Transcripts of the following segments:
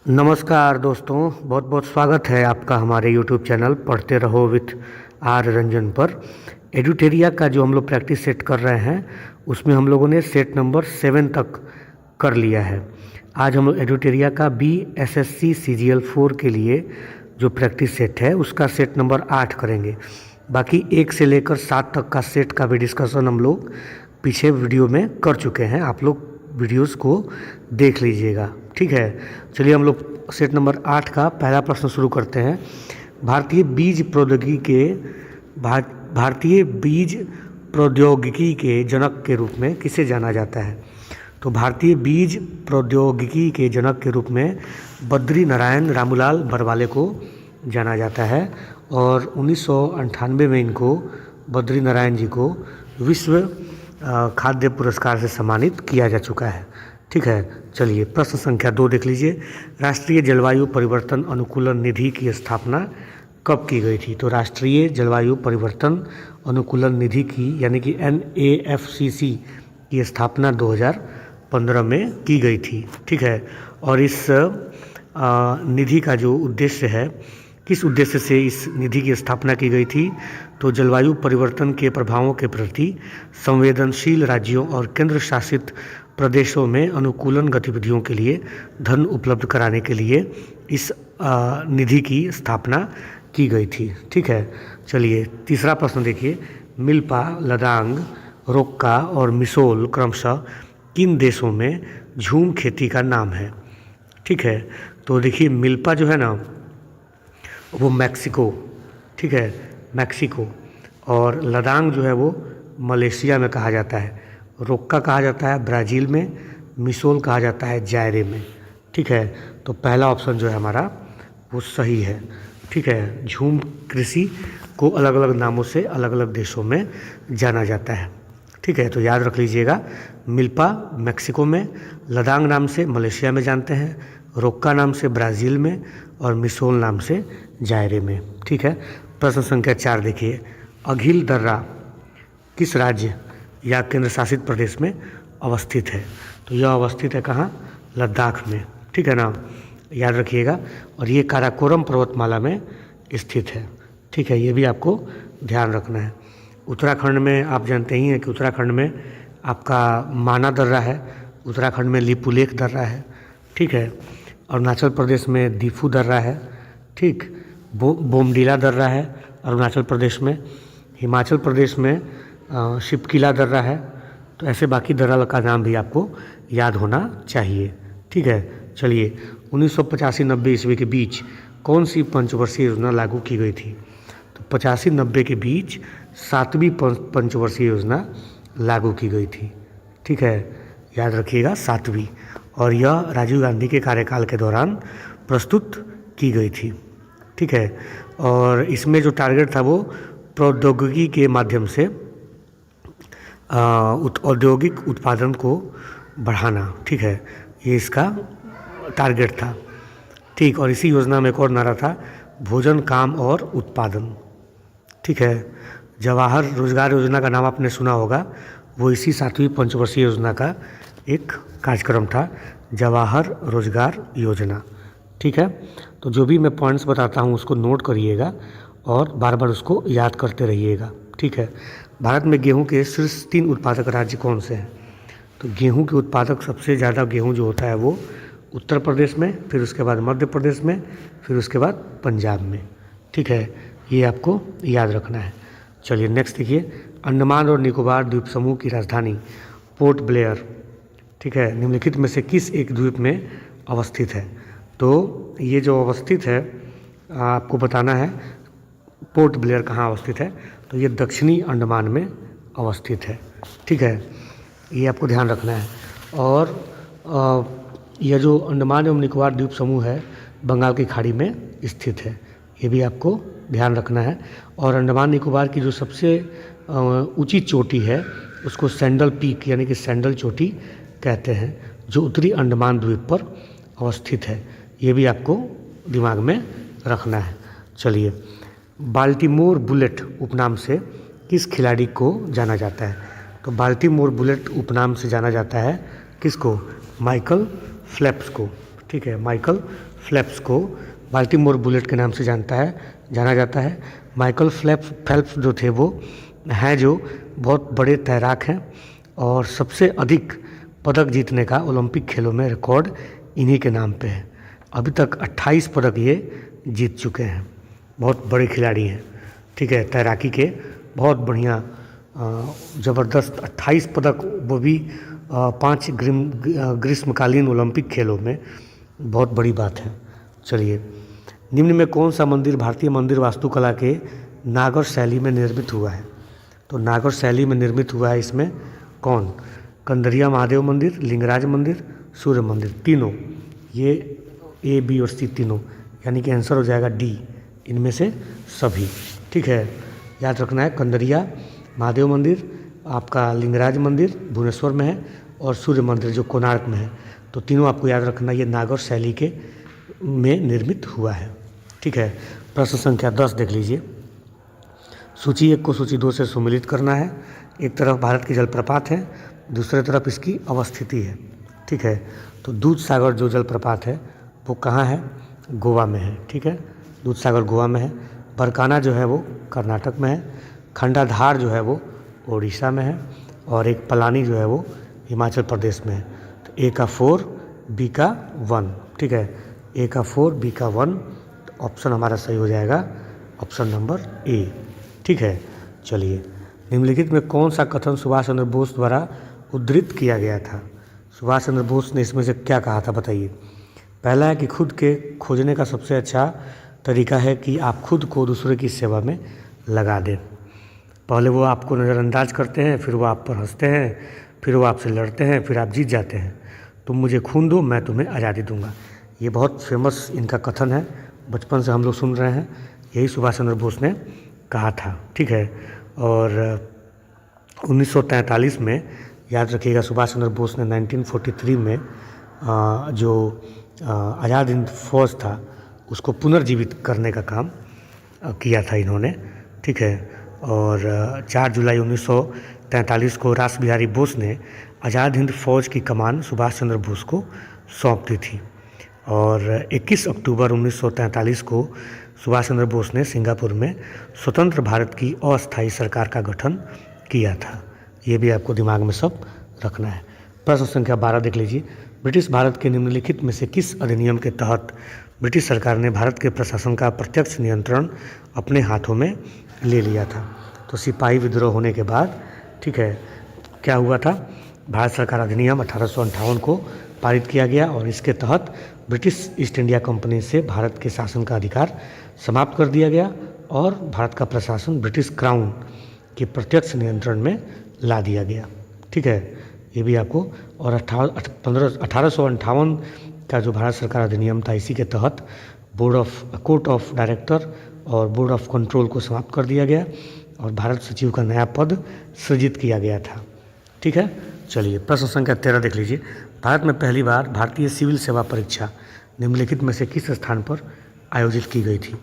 नमस्कार दोस्तों, बहुत बहुत स्वागत है आपका हमारे YouTube चैनल पढ़ते रहो विथ आर रंजन पर। एडुटेरिया का जो हम लोग प्रैक्टिस सेट कर रहे हैं उसमें हम लोगों ने सेट नंबर 7 तक कर लिया है। आज हम लोग एडुटेरिया का BSSC CGL 4 के लिए जो प्रैक्टिस सेट है उसका सेट नंबर 8 करेंगे। बाकी 1 से लेकर 7 तक का सेट का भी डिस्कशन हम लोग पीछे वीडियो में कर चुके हैं, आप लोग वीडियोस को देख लीजिएगा, ठीक है। चलिए हम लोग सेट नंबर 8 का पहला प्रश्न शुरू करते हैं। भारतीय बीज प्रौद्योगिकी के जनक के रूप में किसे जाना जाता है? तो भारतीय बीज प्रौद्योगिकी के जनक के रूप में बद्री नारायण रामूलाल बरवाले को जाना जाता है और 1998 में इनको बद्री नारायण जी को विश्व खाद्य पुरस्कार से सम्मानित किया जा चुका है, ठीक है। चलिए प्रश्न संख्या 2 देख लीजिए। राष्ट्रीय जलवायु परिवर्तन अनुकूलन निधि की स्थापना कब की गई थी? तो राष्ट्रीय जलवायु परिवर्तन अनुकूलन निधि की यानी कि NAFCC की स्थापना 2015 में की गई थी, ठीक है। और इस निधि का जो उद्देश्य है, किस उद्देश्य से इस निधि की स्थापना की गई थी? तो जलवायु परिवर्तन के प्रभावों के प्रति संवेदनशील राज्यों और केंद्र शासित प्रदेशों में अनुकूलन गतिविधियों के लिए धन उपलब्ध कराने के लिए इस निधि की स्थापना की गई थी, ठीक है। चलिए तीसरा प्रश्न देखिए। मिल्पा, लदांग, रोक्का और मिसोल क्रमशः किन देशों में झूम खेती का नाम है? ठीक है, तो देखिए मिल्पा जो है ना वो मैक्सिको, ठीक है, मैक्सिको, और लदांग जो है वो मलेशिया में कहा जाता है, रोक्का कहा जाता है ब्राज़ील में, मिसोल कहा जाता है जायरे में, ठीक है। तो पहला ऑप्शन जो है हमारा वो सही है, ठीक है। झूम कृषि को अलग अलग नामों से अलग अलग देशों में जाना जाता है, ठीक है। तो याद रख लीजिएगा, मिल्पा मैक्सिको में, लदांग नाम से मलेशिया में जानते हैं, रोक्का नाम से ब्राज़ील में और मिसोल नाम से जायरे में, ठीक है। प्रश्न संख्या 4 देखिए। अघिल दर्रा किस राज्य या केंद्र शासित प्रदेश में अवस्थित है? तो यह अवस्थित है कहाँ? लद्दाख में, ठीक है ना, याद रखिएगा। और ये काराकोरम पर्वतमाला में स्थित है, ठीक है, ये भी आपको ध्यान रखना है। उत्तराखंड में आप जानते ही हैं कि उत्तराखंड में आपका माना दर्रा है, उत्तराखंड में लिपुलेख दर्रा है, ठीक है। अरुणाचल प्रदेश में दीफू दर्रा है, ठीक, बोमडीला दर्रा है अरुणाचल प्रदेश में, हिमाचल प्रदेश में शिपकिला दर्रा है। तो ऐसे बाकी दर्रा का नाम भी आपको याद होना चाहिए, ठीक है। चलिए 1985-90 ईस्वी के बीच कौन सी पंचवर्षीय योजना लागू की गई थी? तो 85-90 के बीच 7वीं पंचवर्षीय योजना लागू की गई थी, ठीक है, याद रखिएगा 7वीं, और यह राजीव गांधी के कार्यकाल के दौरान प्रस्तुत की गई थी, ठीक है। और इसमें जो टारगेट था वो प्रौद्योगिकी के माध्यम से औद्योगिक उत्पादन को बढ़ाना, ठीक है, ये इसका टारगेट था, ठीक। और इसी योजना में एक और नारा था, भोजन, काम और उत्पादन, ठीक है। जवाहर रोजगार योजना का नाम आपने सुना होगा, वो इसी 7वीं पंचवर्षीय योजना का एक कार्यक्रम था, जवाहर रोजगार योजना, ठीक है। तो जो भी मैं पॉइंट्स बताता हूँ उसको नोट करिएगा और बार बार उसको याद करते रहिएगा, ठीक है। भारत में गेहूं के शीर्ष 3 उत्पादक राज्य कौन से हैं? तो गेहूं के उत्पादक सबसे ज़्यादा गेहूं जो होता है वो उत्तर प्रदेश में, फिर उसके बाद मध्य प्रदेश में, फिर उसके बाद पंजाब में, ठीक है, ये आपको याद रखना है। चलिए नेक्स्ट देखिए। अंडमान और निकोबार द्वीप समूह की राजधानी पोर्ट ब्लेयर, ठीक है, निम्नलिखित में से किस एक द्वीप में अवस्थित है? तो ये जो अवस्थित है आपको बताना है पोर्ट ब्लेयर कहाँ अवस्थित है। तो ये दक्षिणी अंडमान में अवस्थित है, ठीक है, ये आपको ध्यान रखना है। और यह जो अंडमान एवं निकोबार द्वीप समूह है बंगाल की खाड़ी में स्थित है, ये भी आपको ध्यान रखना है। और अंडमान निकोबार की जो सबसे ऊंची चोटी है उसको सैंडल पीक यानी कि सैंडल चोटी कहते हैं, जो उत्तरी अंडमान द्वीप पर अवस्थित है, ये भी आपको दिमाग में रखना है। चलिए, बाल्टीमोर बुलेट उपनाम से किस खिलाड़ी को जाना जाता है? तो बाल्टीमोर बुलेट उपनाम से जाना जाता है किसको? माइकल फेल्प्स को, ठीक है। माइकल फेल्प्स को बाल्टीमोर बुलेट के नाम से जाना जाता है। माइकल फेल्प्स जो थे वो हैं जो बहुत बड़े तैराक हैं और सबसे अधिक पदक जीतने का ओलंपिक खेलों में रिकॉर्ड इन्हीं के नाम पे है। अभी तक 28 पदक ये जीत चुके हैं। बहुत बड़े खिलाड़ी हैं, ठीक है। तैराकी के बहुत बढ़िया ज़बरदस्त 28 पदक, वो भी 5 ग्रीष्मकालीन ओलंपिक खेलों में, बहुत बड़ी बात है। चलिए, निम्न में कौन सा मंदिर भारतीय मंदिर वास्तुकला के नागर शैली में निर्मित हुआ है? तो नागर शैली में निर्मित हुआ है इसमें कौन? कंदरिया महादेव मंदिर, लिंगराज मंदिर, सूर्य मंदिर, तीनों। ये ए, बी और सी तीनों, यानी कि आंसर हो जाएगा डी, इनमें से सभी, ठीक है। याद रखना है, कंदरिया महादेव मंदिर, आपका लिंगराज मंदिर भुवनेश्वर में है, और सूर्य मंदिर जो कोणार्क में है। तो तीनों आपको याद रखना, ये नागर शैली के में निर्मित हुआ है, ठीक है। प्रश्न संख्या 10 देख लीजिए। सूची 1 को सूची 2 से सम्मिलित करना है। एक तरफ भारत की जलप्रपात है, दूसरे तरफ इसकी अवस्थिति है, ठीक है। तो दूध सागर जो जलप्रपात है वो कहाँ है? गोवा में है, ठीक है। दूध सागर गोवा में है। बरकाना जो है वो कर्नाटक में है। खंडाधार जो है वो ओडिशा में है, और एक पलानी जो है वो हिमाचल प्रदेश में है। तो ए का 4, बी का 1, ठीक है। ए का 4, बी का 1, तो ऑप्शन हमारा सही हो जाएगा ऑप्शन नंबर ए, ठीक है। चलिए, निम्नलिखित में कौन सा कथन सुभाष चंद्र बोस द्वारा उद्धृत किया गया था? सुभाष चंद्र बोस ने इसमें से क्या कहा था, बताइए। पहला है कि खुद के खोजने का सबसे अच्छा तरीका है कि आप खुद को दूसरे की सेवा में लगा दें। पहले वो आपको नज़रअंदाज करते हैं, फिर वो आप पर हंसते हैं, फिर वो आपसे लड़ते हैं, फिर आप जीत जाते हैं। तुम मुझे खून दो, मैं तुम्हें आज़ादी दूंगा। ये बहुत फेमस इनका कथन है, बचपन से हम लोग सुन रहे हैं। यही सुभाष चंद्र बोस ने कहा था, ठीक है। और 1943 में, याद रखिएगा, सुभाष चंद्र बोस ने 1943 में जो आज़ाद हिंद फौज था उसको पुनर्जीवित करने का काम किया था इन्होंने, ठीक है। और 4 जुलाई 1943 को रास बिहारी बोस ने आज़ाद हिंद फौज की कमान सुभाष चंद्र बोस को सौंप दी थी। और 21 अक्टूबर 1943 को सुभाष चंद्र बोस ने सिंगापुर में स्वतंत्र भारत की अस्थायी सरकार का गठन किया था। ये भी आपको दिमाग में सब रखना है। प्रश्न संख्या 12 देख लीजिए। ब्रिटिश भारत के निम्नलिखित में से किस अधिनियम के तहत ब्रिटिश सरकार ने भारत के प्रशासन का प्रत्यक्ष नियंत्रण अपने हाथों में ले लिया था? तो सिपाही विद्रोह होने के बाद, ठीक है, क्या हुआ था? भारत सरकार अधिनियम 1858 को पारित किया गया, और इसके तहत ब्रिटिश ईस्ट इंडिया कंपनी से भारत के शासन का अधिकार समाप्त कर दिया गया, और भारत का प्रशासन ब्रिटिश क्राउन के प्रत्यक्ष नियंत्रण में ला दिया गया, ठीक है। ये भी आपको, और 1858 का जो भारत सरकार अधिनियम था, इसी के तहत कोर्ट ऑफ डायरेक्टर और बोर्ड ऑफ कंट्रोल को समाप्त कर दिया गया, और भारत सचिव का नया पद सृजित किया गया था, ठीक है। चलिए, प्रश्न संख्या 13 देख लीजिए। भारत में पहली बार भारतीय सिविल सेवा परीक्षा निम्नलिखित में से किस स्थान पर आयोजित की गई थी?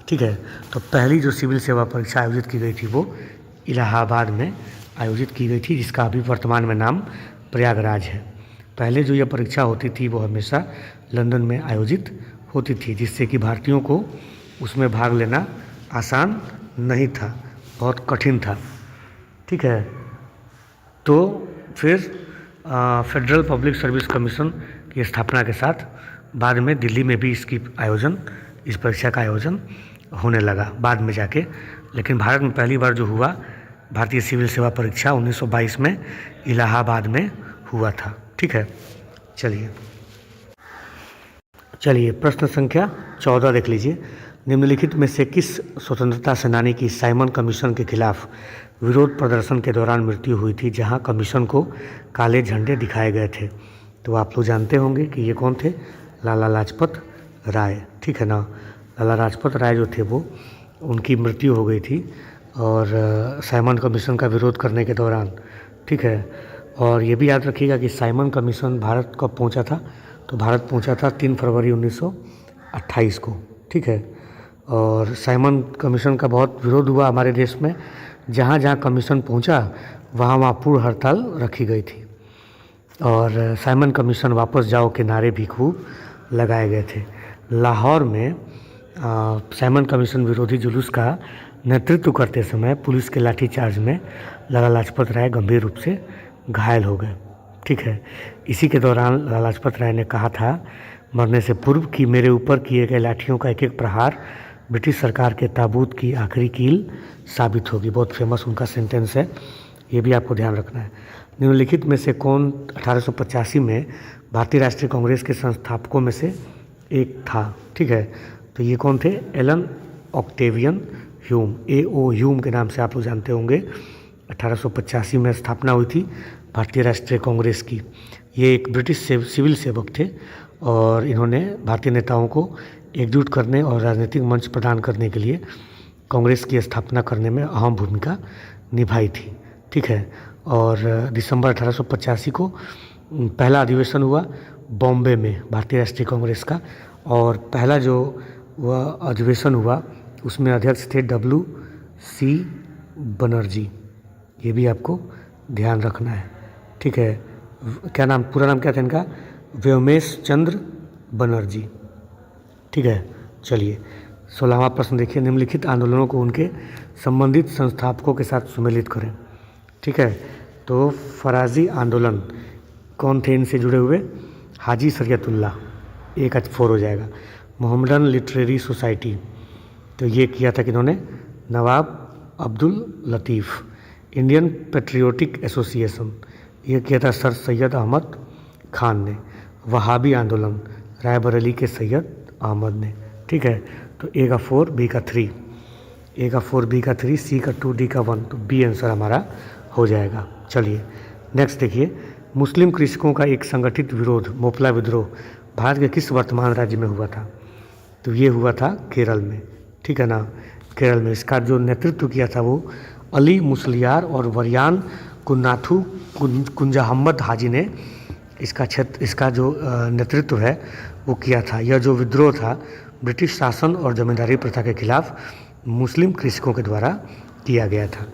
ठीक है, तो पहली जो सिविल सेवा परीक्षा आयोजित की गई थी वो इलाहाबाद में आयोजित की गई थी, जिसका अभी वर्तमान में नाम प्रयागराज है। पहले जो यह परीक्षा होती थी वो हमेशा लंदन में आयोजित होती थी, जिससे कि भारतीयों को उसमें भाग लेना आसान नहीं था, बहुत कठिन था, ठीक है। तो फिर फेडरल पब्लिक सर्विस कमीशन की स्थापना के साथ बाद में दिल्ली में भी इस परीक्षा का आयोजन होने लगा बाद में जाके। लेकिन भारत में पहली बार जो हुआ भारतीय सिविल सेवा परीक्षा 1922 में इलाहाबाद में हुआ था, ठीक है। चलिए प्रश्न संख्या 14 देख लीजिए। निम्नलिखित में से किस स्वतंत्रता सेनानी की साइमन कमीशन के खिलाफ विरोध प्रदर्शन के दौरान मृत्यु हुई थी, जहां कमीशन को काले झंडे दिखाए गए थे? तो आप लोग जानते होंगे कि ये कौन थे, लाला लाजपत राय, ठीक है ना। लाला लाजपत राय जो थे वो उनकी मृत्यु हो गई थी और साइमन कमीशन का विरोध करने के दौरान, ठीक है। और ये भी याद रखिएगा कि साइमन कमीशन भारत कब पहुंचा था, तो भारत पहुंचा था 3 फरवरी 1928 को, ठीक है। और साइमन कमीशन का बहुत विरोध हुआ हमारे देश में, जहाँ जहाँ कमीशन पहुंचा वहाँ वहाँ पूर्ण हड़ताल रखी गई थी। और साइमन कमीशन वापस जाओ के नारे भी खूब लगाए गए थे। लाहौर में साइमन कमीशन विरोधी जुलूस का नेतृत्व करते समय पुलिस के लाठीचार्ज में लाला लाजपत राय गंभीर रूप से घायल हो गए। ठीक है, इसी के दौरान लाला लाजपत राय ने कहा था मरने से पूर्व कि मेरे ऊपर किए गए लाठियों का एक एक प्रहार ब्रिटिश सरकार के ताबूत की आखिरी कील साबित होगी। बहुत फेमस उनका सेंटेंस है, ये भी आपको ध्यान रखना है। निम्नलिखित में से कौन 1885 में भारतीय राष्ट्रीय कांग्रेस के संस्थापकों में से एक था? ठीक है, तो ये कौन थे? Elon Octavian Hume, A.O. Hume के नाम से आप लोग जानते होंगे। 1885 में स्थापना हुई थी भारतीय राष्ट्रीय कांग्रेस की। ये एक ब्रिटिश सिविल सेवक थे और इन्होंने भारतीय नेताओं को एकजुट करने और राजनीतिक मंच प्रदान करने के लिए कांग्रेस की स्थापना करने में अहम भूमिका निभाई थी। ठीक है, और दिसंबर 1885 को पहला अधिवेशन हुआ बॉम्बे में भारतीय राष्ट्रीय कांग्रेस का, और पहला जो वह अधिवेशन हुआ उसमें अध्यक्ष थे W.C. बनर्जी। ये भी आपको ध्यान रखना है। ठीक है, क्या नाम, पूरा नाम क्या था इनका? व्योमेश चंद्र बनर्जी। ठीक है, चलिए 16वां प्रश्न देखिए। निम्नलिखित आंदोलनों को उनके संबंधित संस्थापकों के साथ सुमेलित करें। ठीक है, तो फराजी आंदोलन कौन थे इनसे जुड़े हुए? हाजी शरीयतुल्लाह, एक 4 हो जाएगा। मोहम्मदन लिटरेरी सोसाइटी, तो ये किया था कि इन्होंने नवाब Abdul Latif. Indian patriotic association, ये किया था सर सैयद अहमद खान ने। वहाबी आंदोलन रायबरेली के सैयद अहमद ने। ठीक है, तो A का 4, B का 3, A का 4, B का 3, C का 2, D का 1, तो B आंसर हमारा हो जाएगा। चलिए नेक्स्ट देखिए। मुस्लिम कृषकों का एक संगठित विरोध, मोपला विद्रोह, भारत के किस वर्तमान राज्य में हुआ था? तो ये हुआ था केरल में। ठीक है ना, केरल में। इसका जो नेतृत्व किया था वो अली मुसलियार और वरियान कुन्नाथू कुंजाहम्मद हाजी ने इसका जो नेतृत्व है वो किया था। यह जो विद्रोह था ब्रिटिश शासन और जमींदारी प्रथा के खिलाफ मुस्लिम कृषकों के द्वारा किया गया था।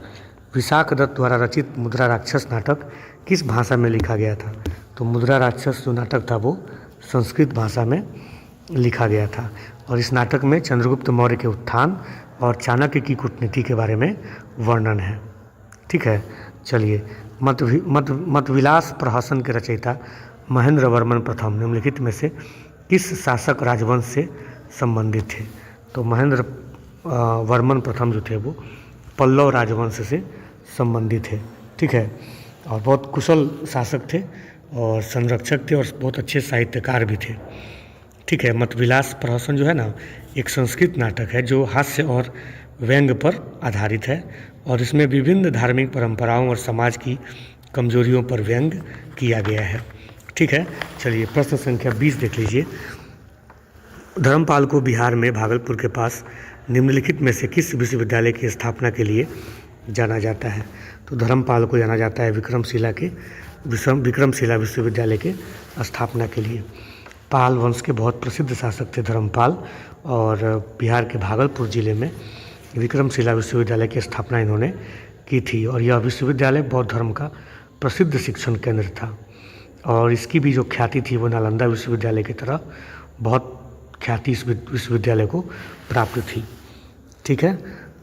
विशाख दत्त द्वारा रचित मुद्रा राक्षस नाटक किस भाषा में लिखा गया था? तो मुद्रा राक्षस जो नाटक था वो संस्कृत भाषा में लिखा गया था, और इस नाटक में चंद्रगुप्त मौर्य के उत्थान और चाणक्य की कूटनीति के बारे में वर्णन है। ठीक है, चलिए मतविलास प्रहसन के रचयिता महेंद्र वर्मन प्रथम निम्नलिखित में से किस शासक राजवंश से संबंधित थे? तो महेंद्र वर्मन प्रथम जो थे वो पल्लव राजवंश से संबंधित है। ठीक है, और बहुत कुशल शासक थे और संरक्षक थे और बहुत अच्छे साहित्यकार भी थे। ठीक है, मतविलास प्रहसन जो है ना, एक संस्कृत नाटक है जो हास्य और व्यंग्य पर आधारित है, और इसमें विभिन्न धार्मिक परंपराओं और समाज की कमजोरियों पर व्यंग्य किया गया है। ठीक है, चलिए प्रश्न संख्या 20 देख लीजिए। धर्मपाल को बिहार में भागलपुर के पास निम्नलिखित में से किस विश्वविद्यालय की स्थापना के लिए जाना जाता है? तो धर्मपाल को जाना जाता है विक्रमशिला विश्वविद्यालय के स्थापना के लिए। पाल वंश के बहुत प्रसिद्ध शासक थे धर्मपाल, और बिहार के भागलपुर जिले में विक्रमशिला विश्वविद्यालय की स्थापना इन्होंने की थी, और यह विश्वविद्यालय बौद्ध धर्म का प्रसिद्ध शिक्षण केंद्र था, और इसकी भी जो ख्याति थी वो नालंदा विश्वविद्यालय की तरह बहुत ख्याति इस विश्वविद्यालय को प्राप्त थी। ठीक है,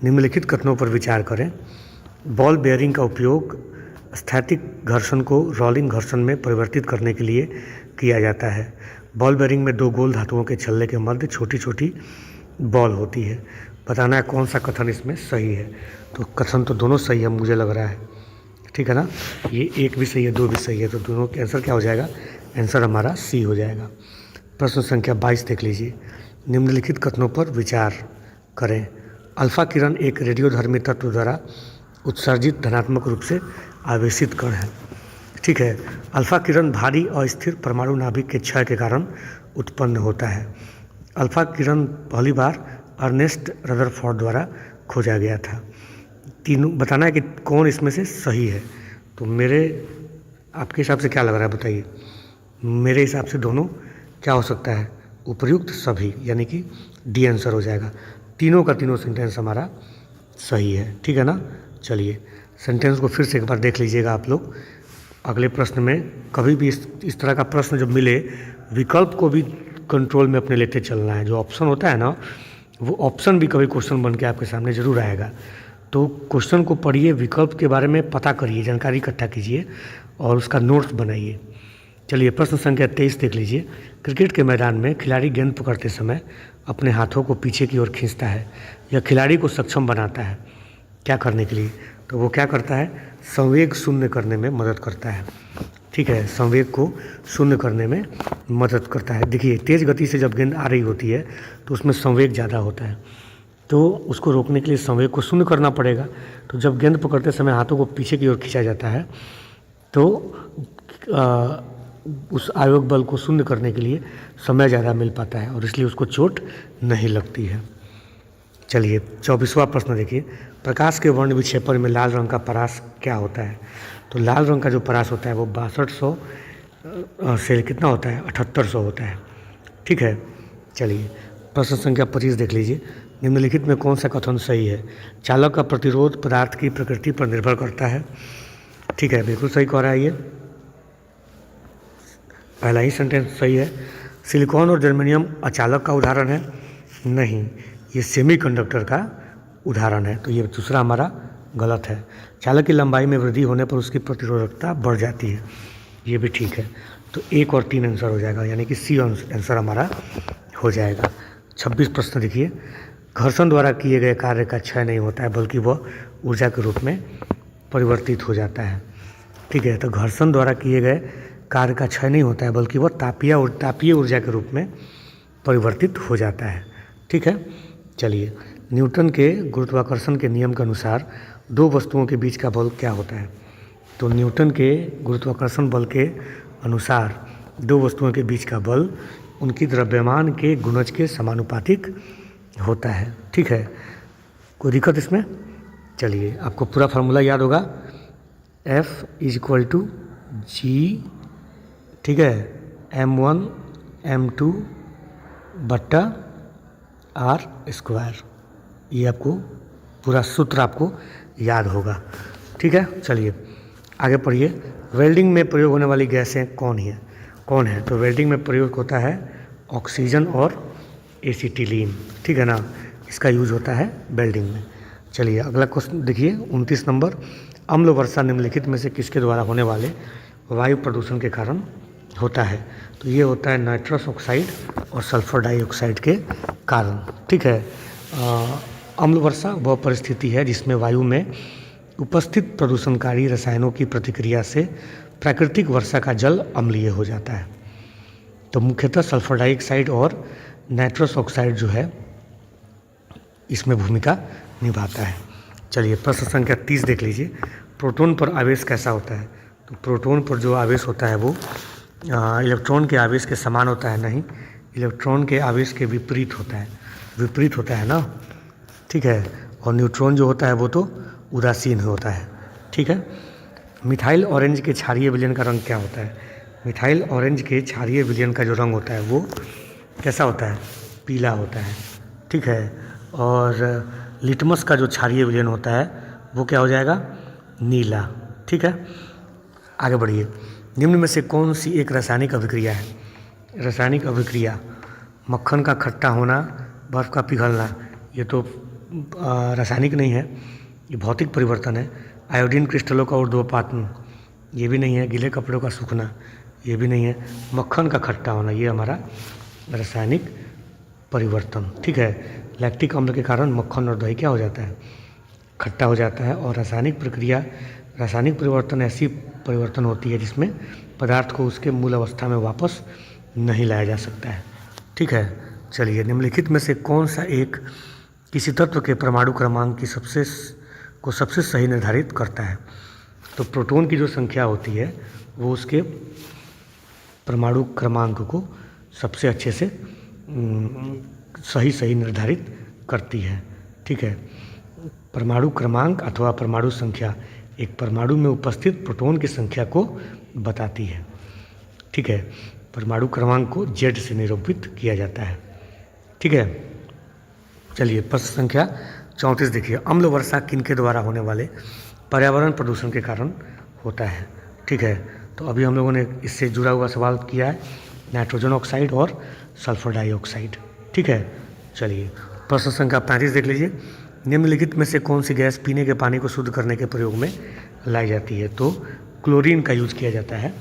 निम्नलिखित कथनों पर विचार करें। बॉल बेयरिंग का उपयोग स्थैतिक घर्षण को रोलिंग घर्षण में परिवर्तित करने के लिए किया जाता है। बॉल बेयरिंग में 2 गोल धातुओं के छल्ले के मध्य छोटी छोटी बॉल होती है। बताना है कौन सा कथन इसमें सही है। तो कथन तो दोनों सही है मुझे लग रहा है। ठीक है ना, ये 1 भी सही है, 2 भी सही है, तो दोनों का आंसर क्या हो जाएगा? आंसर हमारा C हो जाएगा। प्रश्न संख्या 22 देख लीजिए। निम्नलिखित कथनों पर विचार करें। अल्फा किरण एक रेडियोधर्मी तत्व द्वारा उत्सर्जित धनात्मक रूप से आवेशित कण है। ठीक है, अल्फा किरण भारी अस्थिर परमाणु नाभिक के क्षय के कारण उत्पन्न होता है। अल्फा किरण पहली बार अर्नेस्ट रदरफोर्ड द्वारा खोजा गया था। तीनों बताना है कि कौन इसमें से सही है। तो आपके हिसाब से क्या लग रहा है बताइए? मेरे हिसाब से दोनों क्या हो सकता है? उपर्युक्त सभी, यानी कि D आंसर हो जाएगा। तीनों का तीनों सेंटेंस हमारा सही है। ठीक है ना, चलिए सेंटेंस को फिर से एक बार देख लीजिएगा आप लोग। अगले प्रश्न में कभी भी इस तरह का प्रश्न जब मिले, विकल्प को भी कंट्रोल में अपने लेते चलना है। जो ऑप्शन होता है ना, वो ऑप्शन भी कभी क्वेश्चन बन के आपके सामने ज़रूर आएगा। तो क्वेश्चन को पढ़िए, विकल्प के बारे में पता करिए, जानकारी इकट्ठा कीजिए और उसका नोट्स बनाइए। चलिए प्रश्न संख्या 23 देख लीजिए। क्रिकेट के मैदान में खिलाड़ी गेंद पकड़ते समय अपने हाथों को पीछे की ओर खींचता है। यह खिलाड़ी को सक्षम बनाता है क्या करने के लिए? तो वो क्या करता है? संवेग शून्य करने में मदद करता है। ठीक है, संवेग को शून्य करने में मदद करता है। देखिए, तेज़ गति से जब गेंद आ रही होती है तो उसमें संवेग ज़्यादा होता है, तो उसको रोकने के लिए संवेग को शून्य करना पड़ेगा। तो जब गेंद पकड़ते समय हाथों को पीछे की ओर खींचा जाता है तो उस आवेग बल को शून्य करने के लिए समय ज़्यादा मिल पाता है और इसलिए उसको चोट नहीं लगती है। चलिए 24वां प्रश्न देखिए। प्रकाश के वर्ण विक्षेपण में लाल रंग का परास क्या होता है? तो लाल रंग का जो परास होता है वो 6200 से कितना होता है? 7800 होता है। ठीक है, चलिए प्रश्न संख्या 25 देख लीजिए। निम्नलिखित में कौन सा कथन सही है? चालक का प्रतिरोध पदार्थ की प्रकृति पर निर्भर करता है। ठीक है, बिल्कुल सही कह रहा है ये, पहला ही सेंटेंस सही है। सिलिकॉन और जर्मेनियम अचालक का उदाहरण है? नहीं, ये सेमीकंडक्टर का उदाहरण है, तो ये दूसरा हमारा गलत है। चालक की लंबाई में वृद्धि होने पर उसकी प्रतिरोधकता बढ़ जाती है, ये भी ठीक है। तो 1 और 3 आंसर हो जाएगा, यानी कि सी आंसर हमारा हो जाएगा। 26 प्रश्न देखिए। घर्षण द्वारा किए गए कार्य का क्षय नहीं होता है बल्कि वह ऊर्जा के रूप में परिवर्तित हो जाता है। ठीक है, तो घर्षण द्वारा किए गए कार्य का क्षय नहीं होता है बल्कि वह तापीय ऊर्जा के रूप में परिवर्तित हो जाता है। ठीक है, चलिए न्यूटन के गुरुत्वाकर्षण के नियम के अनुसार दो वस्तुओं के बीच का बल क्या होता है? तो न्यूटन के गुरुत्वाकर्षण बल के अनुसार दो वस्तुओं के बीच का बल उनकी द्रव्यमान के गुणज के समानुपातिक होता है। ठीक है, कोई दिक्कत इसमें? चलिए आपको पूरा फार्मूला याद होगा, F=G, ठीक है, m1 m2 बट्टा r²। ये आपको पूरा सूत्र आपको याद होगा। ठीक है, चलिए आगे पढ़िए। वेल्डिंग में प्रयोग होने वाली गैसें कौन है? तो वेल्डिंग में प्रयोग होता है ऑक्सीजन और एसिटिलीन। ठीक है ना, इसका यूज होता है वेल्डिंग में। चलिए अगला क्वेश्चन देखिए 29 नंबर। अम्ल वर्षा निम्नलिखित में से किसके द्वारा होने वाले वायु प्रदूषण के कारण होता है? तो ये होता है नाइट्रस ऑक्साइड और सल्फर डाइऑक्साइड के कारण। ठीक है, अम्ल वर्षा वह परिस्थिति है जिसमें वायु में उपस्थित प्रदूषणकारी रसायनों की प्रतिक्रिया से प्राकृतिक वर्षा का जल अम्लीय हो जाता है। तो मुख्यतः सल्फर डाइऑक्साइड और नाइट्रस ऑक्साइड जो है इसमें भूमिका निभाता है। चलिए प्रश्न संख्या 30 देख लीजिए। प्रोटॉन पर आवेश कैसा होता है? तो प्रोटॉन पर जो आवेश होता है वो इलेक्ट्रॉन के आवेश के समान होता है? नहीं, इलेक्ट्रॉन के आवेश के विपरीत होता है ना। ठीक है, और न्यूट्रॉन जो होता है वो तो उदासीन होता है। ठीक है, मिथाइल ऑरेंज के क्षारीय विलयन का रंग क्या होता है? मिथाइल ऑरेंज के क्षारीय विलयन का जो रंग होता है वो कैसा होता है? पीला होता है। ठीक है, और लिटमस का जो क्षारीय विलयन होता है वो क्या हो जाएगा? नीला। ठीक है, आगे बढ़िए। निम्न में से कौन सी एक रासायनिक अभिक्रिया है? रासायनिक अभिक्रिया, मक्खन का खट्टा होना, बर्फ़ का पिघलना, ये तो रासायनिक नहीं है, ये भौतिक परिवर्तन है। आयोडीन क्रिस्टलों का ऊर्ध्वपातन, ये भी नहीं है। गीले कपड़ों का सूखना, ये भी नहीं है। मक्खन का खट्टा होना, ये हमारा रासायनिक परिवर्तन। ठीक है, लैक्टिक अम्ल के कारण मक्खन और दही क्या हो जाता है? खट्टा हो जाता है। और रासायनिक परिवर्तन ऐसी परिवर्तन होती है जिसमें पदार्थ को उसके मूल अवस्था में वापस नहीं लाया जा सकता है। ठीक है, चलिए निम्नलिखित में से कौन सा एक किसी तत्व के परमाणु क्रमांक की सबसे सही निर्धारित करता है? तो प्रोटॉन की जो संख्या होती है वो उसके परमाणु क्रमांक को सबसे अच्छे से सही निर्धारित करती है। ठीक है, परमाणु क्रमांक अथवा परमाणु संख्या एक परमाणु में उपस्थित प्रोटॉन की संख्या को बताती है। ठीक है, परमाणु क्रमांक को Z से निरूपित किया जाता है। ठीक है, चलिए प्रश्न संख्या 34 देखिए। अम्ल वर्षा किनके द्वारा होने वाले पर्यावरण प्रदूषण के कारण होता है? ठीक है, तो अभी हम लोगों ने इससे जुड़ा हुआ सवाल किया है नाइट्रोजन ऑक्साइड और सल्फर डाइऑक्साइड। ठीक है, चलिए प्रश्न संख्या 35 देख लीजिए। निम्नलिखित में से कौन सी गैस पीने के पानी को शुद्ध करने के प्रयोग में लाई जाती है? तो क्लोरीन का यूज किया जाता है,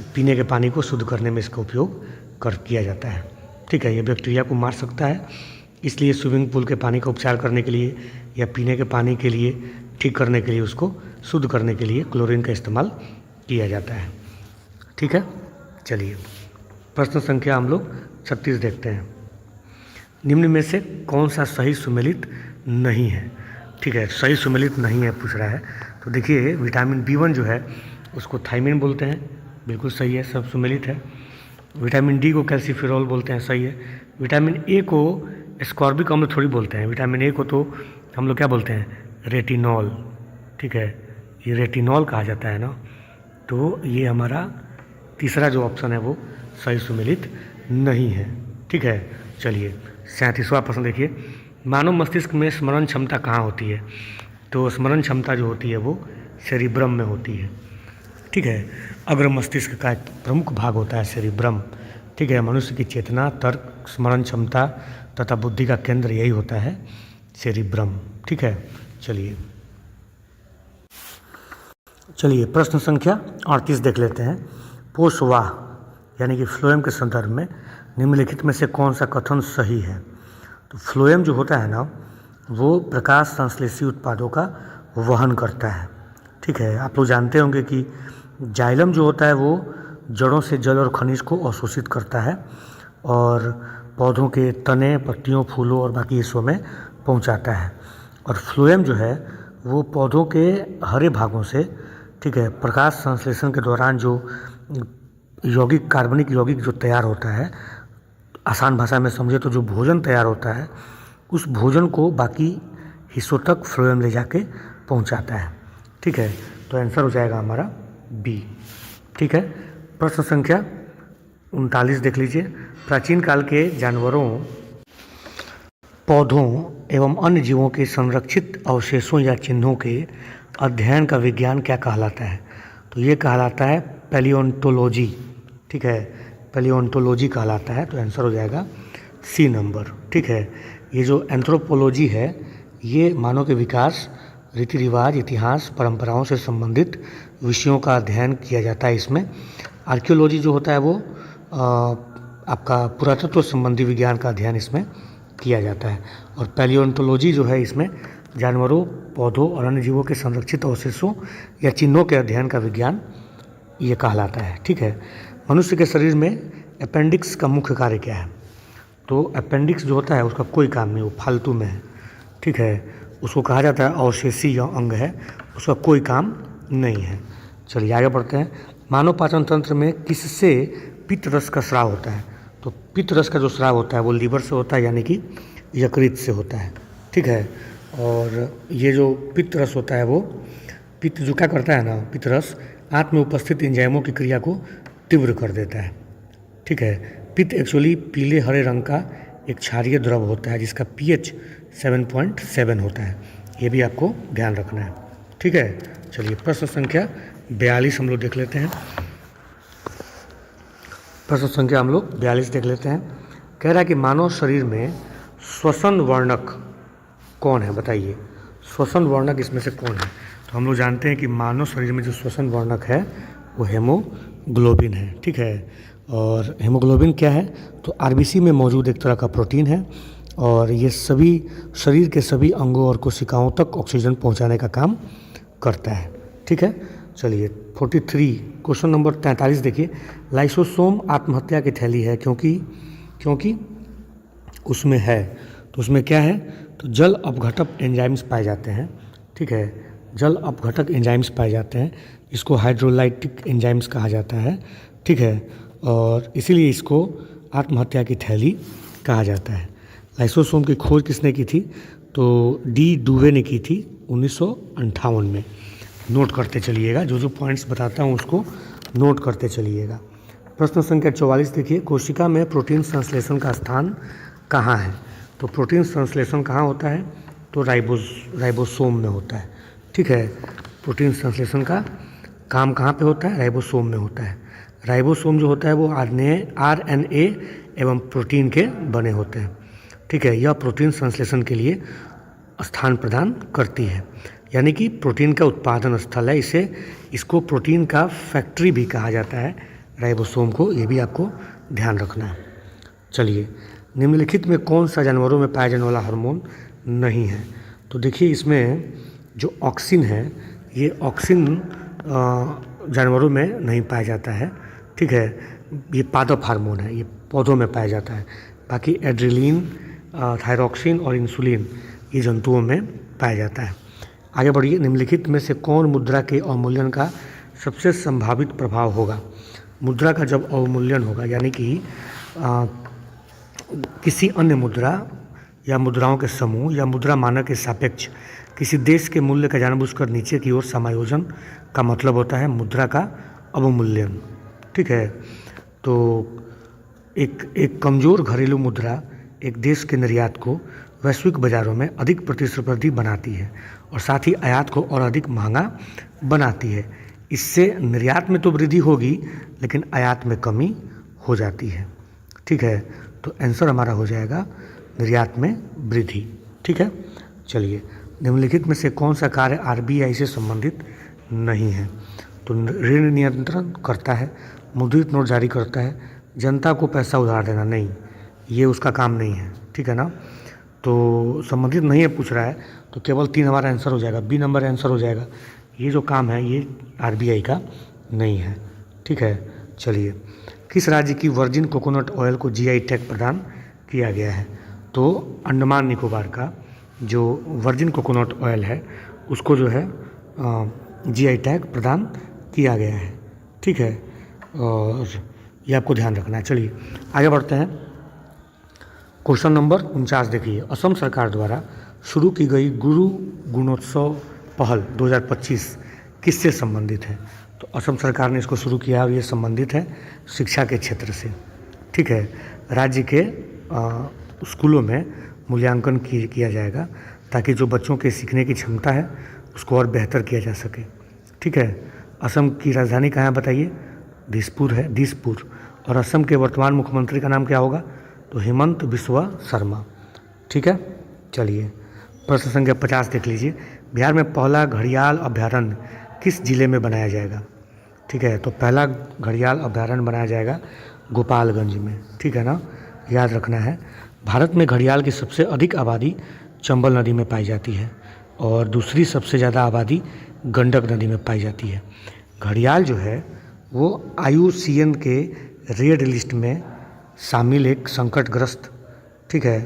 पीने के पानी को शुद्ध करने में इसका उपयोग किया जाता है। ठीक है, ये बैक्टीरिया को मार सकता है, इसलिए स्विमिंग पूल के पानी का उपचार करने के लिए या पीने के पानी के लिए ठीक करने के लिए, उसको शुद्ध करने के लिए क्लोरीन का इस्तेमाल किया जाता है। ठीक है, चलिए प्रश्न संख्या हम लोग 36 देखते हैं। निम्न में से कौन सा सही सुमेलित नहीं है? ठीक है, सही सुमेलित नहीं है पूछ रहा है। तो देखिए विटामिन B1 जो है उसको थायमिन बोलते हैं, बिल्कुल सही है, सब सुमेलित है। विटामिन D को कैल्सीफेरॉल बोलते हैं, सही है। विटामिन A को एस्कॉर्बिक अम्ल थोड़ी बोलते हैं, विटामिन A को तो हम लोग क्या बोलते हैं? रेटिनॉल। ठीक है, ये रेटिनॉल कहा जाता है ना। तो ये हमारा तीसरा जो ऑप्शन है वो सही सुमेलित नहीं है। ठीक है, चलिए 37वां प्रश्न देखिए। मानव मस्तिष्क में स्मरण क्षमता कहाँ होती है? तो स्मरण क्षमता जो होती है वो सेरिब्रम में होती है। ठीक है, अग्र मस्तिष्क का एक प्रमुख भाग होता है सेरिब्रम। ठीक है, मनुष्य की चेतना, तर्क, स्मरण क्षमता तथा बुद्धि का केंद्र यही होता है सेरिब्रम। ठीक है, चलिए प्रश्न संख्या 38 देख लेते हैं। पोषवाह यानी कि फ्लोएम के संदर्भ में निम्नलिखित में से कौन सा कथन सही है? तो फ्लोएम जो होता है ना वो प्रकाश संश्लेषी उत्पादों का वहन करता है। ठीक है, आप लोग जानते होंगे कि जाइलम जो होता है वो जड़ों से जल और खनिज को अवशोषित करता है और पौधों के तने, पत्तियों, फूलों और बाकी हिस्सों में पहुंचाता है। और फ्लोएम जो है वो पौधों के हरे भागों से, ठीक है, प्रकाश संश्लेषण के दौरान जो कार्बनिक यौगिक जो तैयार होता है, आसान भाषा में समझे तो जो भोजन तैयार होता है, उस भोजन को बाकी हिस्सों तक फ्लोएम ले जाके पहुंचाता है। ठीक है, तो आंसर हो जाएगा हमारा बी। ठीक है, प्रश्न संख्या 39 देख लीजिए। प्राचीन काल के जानवरों, पौधों एवं अन्य जीवों के संरक्षित अवशेषों या चिन्हों के अध्ययन का विज्ञान क्या कहलाता है? तो ये कहलाता है पैलियोंटोलॉजी। ठीक है, पैलियोंटोलॉजी कहलाता है, तो आंसर हो जाएगा सी नंबर। ठीक है, ये जो एंथ्रोपोलॉजी है ये मानव के विकास, रीति रिवाज, इतिहास, परंपराओं से संबंधित विषयों का अध्ययन किया जाता है। इसमें आर्कियोलॉजी जो होता है वो आपका पुरातत्व संबंधी विज्ञान का अध्ययन इसमें किया जाता है। और पैलियोंटोलॉजी जो है इसमें जानवरों, पौधों और अन्य जीवों के संरक्षित अवशेषों या चिन्हों के अध्ययन का विज्ञान ये कहलाता है। ठीक है, मनुष्य के शरीर में अपेंडिक्स का मुख्य कार्य क्या है? तो अपेंडिक्स जो होता है उसका कोई काम नहीं, वो फालतू में है। ठीक है, उसको कहा जाता है अवशेषी या अंग है, उसका कोई काम नहीं है। चलिए आगे बढ़ते हैं। मानव पाचन तंत्र में किससे पित्त रस का स्राव होता है? तो पित्त रस का जो स्राव होता है वो लीवर से होता है, यानी कि यकृत से होता है। ठीक है, और ये जो पित्त रस होता है वो पित्त जो क्या करता है ना, पित्त रस आंत में उपस्थित एंजाइमों की क्रिया को तीव्र कर देता है। ठीक है, पित्त एक्चुअली पीले हरे रंग का एक क्षारीय द्रव होता है जिसका pH 7.7 होता है, ये भी आपको ध्यान रखना है। ठीक है, चलिए प्रश्न संख्या 42 हम लोग देख लेते हैं। प्रश्न संख्या हम लोग 42 देख लेते हैं। कह रहा है कि मानव शरीर में श्वसन वर्णक कौन है? बताइए, श्वसन वर्णक इसमें से कौन है? तो हम लोग जानते हैं कि मानव शरीर में जो श्वसन वर्णक है वो हेमोग्लोबिन है। ठीक है, और हेमोग्लोबिन क्या है? तो आरबीसी में मौजूद एक तरह का प्रोटीन है और ये सभी शरीर के सभी अंगों और कोशिकाओं तक ऑक्सीजन पहुंचाने का काम करता है। ठीक है, चलिए 43 क्वेश्चन नंबर 43 देखिए। लाइसोसोम आत्महत्या की थैली है क्योंकि उसमें है, तो उसमें क्या है? तो जल अपघटक एंजाइम्स पाए जाते हैं। ठीक है, जल अपघटक एंजाइम्स पाए जाते हैं, इसको हाइड्रोलाइटिक एंजाइम्स कहा जाता है। ठीक है, और इसीलिए इसको आत्महत्या की थैली कहा जाता है। लाइसोसोम की खोज किसने की थी? तो डी डुवे ने की थी 1958 में। नोट करते चलिएगा, जो पॉइंट्स बताता हूँ उसको नोट करते चलिएगा। प्रश्न संख्या 44 देखिए। कोशिका में प्रोटीन संश्लेषण का स्थान कहाँ है? तो प्रोटीन संश्लेषण कहाँ होता है? तो राइबोसोम में होता है। ठीक है, प्रोटीन संश्लेषण का काम कहाँ पे होता है? राइबोसोम में होता है। राइबोसोम जो होता है वो आरएनए एवं प्रोटीन के बने होते हैं। ठीक है, यह प्रोटीन संश्लेषण के लिए स्थान प्रदान करती है, यानी कि प्रोटीन का उत्पादन स्थल है। इसको प्रोटीन का फैक्ट्री भी कहा जाता है राइबोसोम को, ये भी आपको ध्यान रखना है। चलिए, निम्नलिखित में कौन सा जानवरों में पाया जाने वाला हार्मोन नहीं है? तो देखिए, इसमें जो ऑक्सिन है, ये ऑक्सिन जानवरों में नहीं पाया जाता है। ठीक है, ये पादप हार्मोन है, ये पौधों में पाया जाता है। बाकी एड्रेलिन, थायरॉक्सिन और इंसुलिन ये जंतुओं में पाया जाता है। आगे बढ़िए, निम्नलिखित में से कौन मुद्रा के अवमूल्यन का सबसे संभावित प्रभाव होगा? मुद्रा का जब अवमूल्यन होगा, यानी कि किसी अन्य मुद्रा या मुद्राओं के समूह या मुद्रा मानक के सापेक्ष किसी देश के मूल्य का जानबूझकर नीचे की ओर समायोजन का मतलब होता है मुद्रा का अवमूल्यन। ठीक है, तो एक कमज़ोर घरेलू मुद्रा एक देश के निर्यात को वैश्विक बाज़ारों में अधिक प्रतिस्पर्धी बनाती है और साथ ही आयात को और अधिक महंगा बनाती है। इससे निर्यात में तो वृद्धि होगी, लेकिन आयात में कमी हो जाती है। ठीक है, तो आंसर हमारा हो जाएगा निर्यात में वृद्धि। ठीक है, चलिए, निम्नलिखित में से कौन सा कार्य आरबीआई से संबंधित नहीं है? तो ऋण नियंत्रण करता है, मुद्रित नोट जारी करता है, जनता को पैसा उधार देना नहीं, ये उसका काम नहीं है। ठीक है ना, तो संबंधित नहीं है पूछ रहा है, तो केवल 3 हमारा आंसर हो जाएगा, बी नंबर आंसर हो जाएगा। ये जो काम है ये आरबीआई का नहीं है। ठीक है, चलिए, किस राज्य की वर्जिन कोकोनट ऑयल को जीआई टैग प्रदान किया गया है? तो अंडमान निकोबार का जो वर्जिन कोकोनट ऑयल है उसको जो है जीआई टैग प्रदान किया गया है। ठीक है, और ये आपको ध्यान रखना है। चलिए आगे बढ़ते हैं। क्वेश्चन नंबर 49 देखिए, असम सरकार द्वारा शुरू की गई गुरु गुणोत्सव पहल 2025 किससे संबंधित है? तो असम सरकार ने इसको शुरू किया और ये संबंधित है शिक्षा के क्षेत्र से। ठीक है, राज्य के स्कूलों में मूल्यांकन किया जाएगा ताकि जो बच्चों के सीखने की क्षमता है उसको और बेहतर किया जा सके। ठीक है, असम की राजधानी कहाँ है बताइए? दिसपुर है, दिसपुर। और असम के वर्तमान मुख्यमंत्री का नाम क्या होगा? तो हेमंत बिस्वा शर्मा। ठीक है, चलिए प्रश्न संख्या 50 देख लीजिए। बिहार में पहला घड़ियाल अभयारण्य किस जिले में बनाया जाएगा? ठीक है, तो पहला घड़ियाल अभयारण्य बनाया जाएगा गोपालगंज में। ठीक है ना, याद रखना है। भारत में घड़ियाल की सबसे अधिक आबादी चंबल नदी में पाई जाती है और दूसरी सबसे ज़्यादा आबादी गंडक नदी में पाई जाती है। घड़ियाल जो है वो IUCN के रेड लिस्ट में शामिल एक संकटग्रस्त, ठीक है,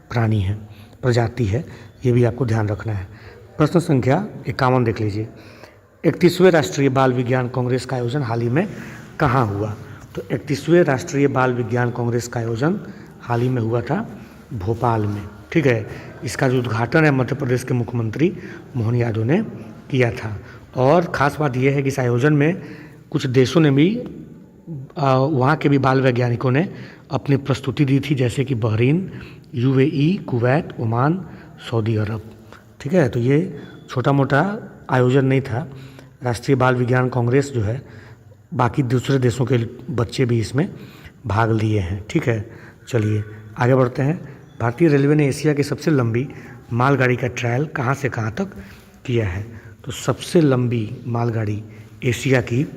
प्राणी है, प्रजाति है, ये भी आपको ध्यान रखना है। प्रश्न संख्या 51 देख लीजिए। 31वें राष्ट्रीय बाल विज्ञान कांग्रेस का आयोजन हाल ही में कहाँ हुआ? तो 31वें राष्ट्रीय बाल विज्ञान कांग्रेस का आयोजन हाल ही में हुआ था भोपाल में। ठीक है, इसका जो उद्घाटन है मध्य प्रदेश के मुख्यमंत्री मोहन यादव ने किया था। और ख़ास बात यह है कि इस आयोजन में कुछ देशों ने भी वहाँ के भी बाल वैज्ञानिकों ने अपनी प्रस्तुति दी थी, जैसे कि Bahrain, UAE, Kuwait, Oman, Saudi Arab. ठीक है, तो ये छोटा मोटा आयोजन नहीं था। राष्ट्रीय बाल विज्ञान कांग्रेस जो है बाकी दूसरे देशों के बच्चे भी इसमें भाग लिए हैं। ठीक है, चलिए आगे बढ़ते हैं। भारतीय रेलवे ने एशिया की सबसे लंबी मालगाड़ी का ट्रायल कहाँ से कहाँ तक किया है? तो सबसे लंबी मालगाड़ी एशिया की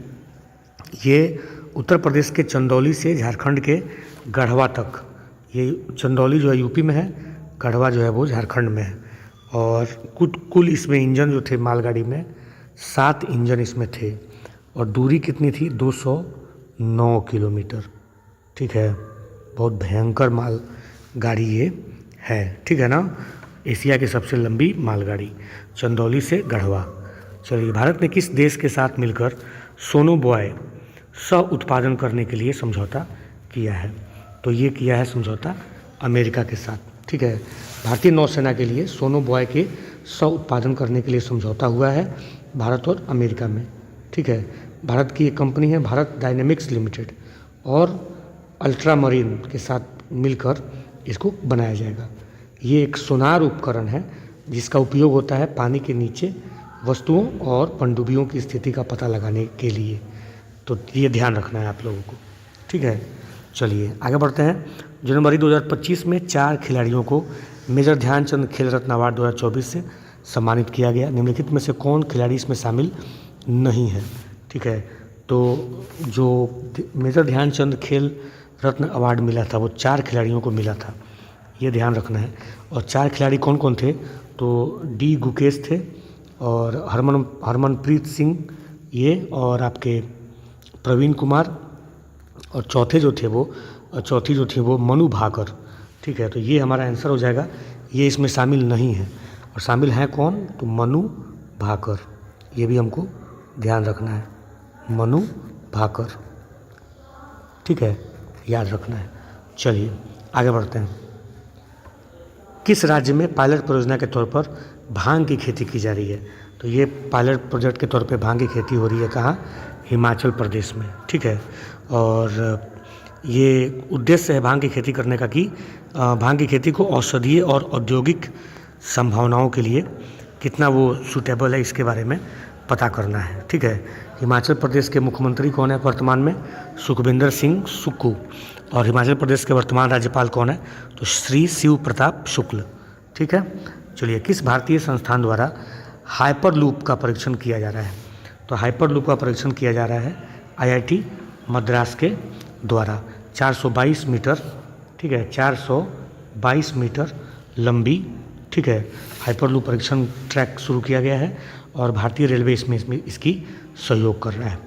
ये उत्तर प्रदेश के चंदौली से झारखंड के गढ़वा तक, ये चंदौली जो है यूपी में है, गढ़वा जो है वो झारखंड में है। और कुल इसमें इंजन जो थे मालगाड़ी में 7 इंजन इसमें थे और दूरी कितनी थी? 209 किलोमीटर। ठीक है, बहुत भयंकर मालगाड़ी ये है। ठीक है ना, एशिया की सबसे लंबी मालगाड़ी चंदौली से गढ़वा। चलिए, भारत ने किस देश के साथ मिलकर सोनोबॉय सह उत्पादन करने के लिए समझौता किया है? तो ये किया है समझौता अमेरिका के साथ। ठीक है, भारतीय नौसेना के लिए सोनोबॉय के सह उत्पादन करने के लिए समझौता हुआ है भारत और अमेरिका में। ठीक है, भारत की एक कंपनी है भारत डायनेमिक्स लिमिटेड और अल्ट्रामरीन के साथ मिलकर इसको बनाया जाएगा। ये एक सोनार उपकरण है जिसका उपयोग होता है पानी के नीचे वस्तुओं और पनडुब्बियों की स्थिति का पता लगाने के लिए। तो ये ध्यान रखना है आप लोगों को, ठीक है। चलिए आगे बढ़ते हैं। जनवरी 2025 में 4 खिलाड़ियों को मेजर ध्यानचंद खेल रत्न अवार्ड 2024 से सम्मानित किया गया। निम्नलिखित में से कौन खिलाड़ी इसमें शामिल नहीं है, ठीक है। तो जो मेजर ध्यानचंद खेल रत्न अवार्ड मिला था वो 4 खिलाड़ियों को मिला था, ये ध्यान रखना है। और 4 खिलाड़ी कौन कौन थे, तो डी गुकेश थे और हरमनप्रीत सिंह ये, और आपके प्रवीण कुमार, और चौथी जो थी वो मनु भाकर, ठीक है। तो ये हमारा आंसर हो जाएगा, ये इसमें शामिल नहीं है। और शामिल हैं कौन, तो मनु भाकर, ये भी हमको ध्यान रखना है, मनु भाकर, ठीक है, याद रखना है। चलिए आगे बढ़ते हैं। किस राज्य में पायलट परियोजना के तौर पर भांग की खेती की जा रही है, तो ये पायलट प्रोजेक्ट के तौर पे भांग की खेती हो रही है कहाँ, हिमाचल प्रदेश में, ठीक है। और ये उद्देश्य है भांग की खेती करने का कि भांग की खेती को औषधीय और औद्योगिक संभावनाओं के लिए कितना वो सूटेबल है इसके बारे में पता करना है, ठीक है। हिमाचल प्रदेश के मुख्यमंत्री कौन है वर्तमान में, सुखविंदर सिंह सुक्खू। और हिमाचल प्रदेश के वर्तमान राज्यपाल कौन है, तो श्री शिव प्रताप शुक्ल, ठीक है। चलिए, किस भारतीय संस्थान द्वारा हाइपरलूप का परीक्षण किया जा रहा है, तो हाइपरलूप का परीक्षण किया जा रहा है IIT मद्रास के द्वारा। 422 मीटर, ठीक है, 422 मीटर लंबी, ठीक है, हाइपरलूप परीक्षण ट्रैक शुरू किया गया है और भारतीय रेलवे इसमें इसकी सहयोग कर रहा है।